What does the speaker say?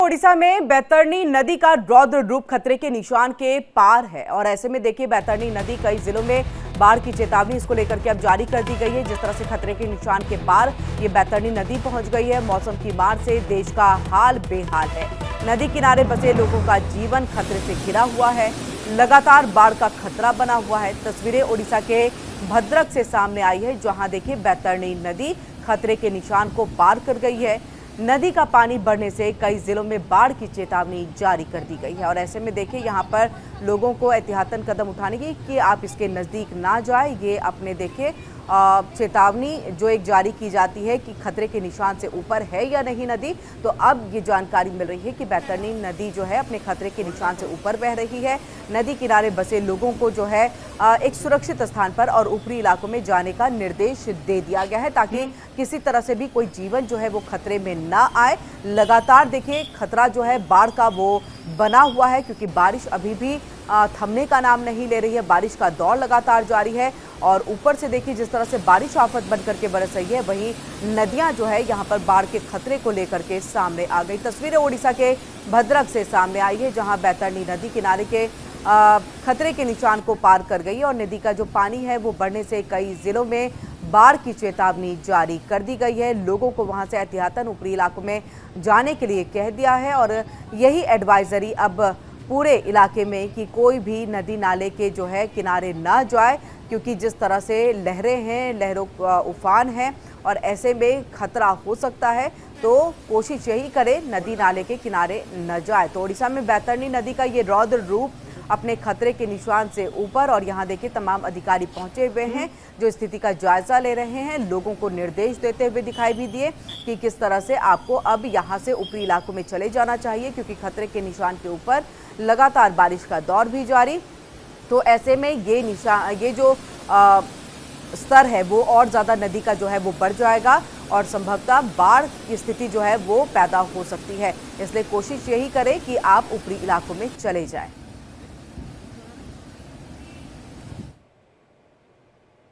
ओडिशा में बैतरणी नदी का रौद्र रूप खतरे के निशान के पार है और ऐसे में देखिए बैतरणी नदी कई जिलों में बाढ़ की चेतावनी इसको लेकर के अब जारी कर दी गई है। जिस तरह से खतरे के निशान के पार ये बैतरणी नदी पहुंच गई है। मौसम की मार से देश का हाल बेहाल है। नदी किनारे बसे लोगों का जीवन खतरे से घिरा हुआ है। लगातार बाढ़ का खतरा बना हुआ है। तस्वीरें ओडिशा के भद्रक से सामने आई है, जहां देखिए बैतरणी नदी खतरे के निशान को पार कर गई है। नदी का पानी बढ़ने से कई जिलों में बाढ़ की चेतावनी जारी कर दी गई है और ऐसे में देखिए यहाँ पर लोगों को एहतियातन कदम उठाने की कि आप इसके नज़दीक ना जाए। ये अपने देखिए चेतावनी जो एक जारी की जाती है कि खतरे के निशान से ऊपर है या नहीं नदी। तो अब ये जानकारी मिल रही है कि बैतरणी नदी जो है अपने खतरे के निशान से ऊपर बह रही है। नदी किनारे बसे लोगों को जो है एक सुरक्षित स्थान पर और ऊपरी इलाकों में जाने का निर्देश दे दिया गया है, ताकि किसी तरह से भी कोई जीवन जो है वो खतरे में ना आए। लगातार देखिए खतरा जो है बाढ़ का वो बना हुआ है, क्योंकि बारिश अभी भी थमने का नाम नहीं ले रही है। बारिश का दौर लगातार जारी है और ऊपर से देखिए जिस तरह से बारिश आफत बन करके बरस रही है, वहीं नदियां जो है यहाँ पर बाढ़ के खतरे को लेकर के सामने आ गई। तस्वीरें ओडिशा के भद्रक से सामने आई है, जहां बैतरणी नदी किनारे के खतरे के निशान को पार कर गई और नदी का जो पानी है वो बढ़ने से कई जिलों में बाढ़ की चेतावनी जारी कर दी गई है। लोगों को वहां से एहतियातन ऊपरी इलाकों में जाने के लिए कह दिया है और यही एडवाइजरी अब पूरे इलाके में कि कोई भी नदी नाले के जो है किनारे ना जाए, क्योंकि जिस तरह से लहरें हैं, लहरों का उफान है और ऐसे में खतरा हो सकता है। तो कोशिश यही करें नदी नाले के किनारे न जाए। तो ओडिशा में बैतरणी नदी का ये रौद्र रूप अपने खतरे के निशान से ऊपर और यहाँ देखिए तमाम अधिकारी पहुंचे हुए हैं जो स्थिति का जायजा ले रहे हैं। लोगों को निर्देश देते हुए दिखाई भी दिए कि किस तरह से आपको अब यहाँ से ऊपरी इलाकों में चले जाना चाहिए, क्योंकि खतरे के निशान के ऊपर लगातार बारिश का दौर भी जारी। तो ऐसे में ये जो स्तर है वो और ज़्यादा नदी का जो है वो बढ़ जाएगा और संभवतः बाढ़ की स्थिति जो है वो पैदा हो सकती है। इसलिए कोशिश यही करें कि आप ऊपरी इलाकों में चले जाएं।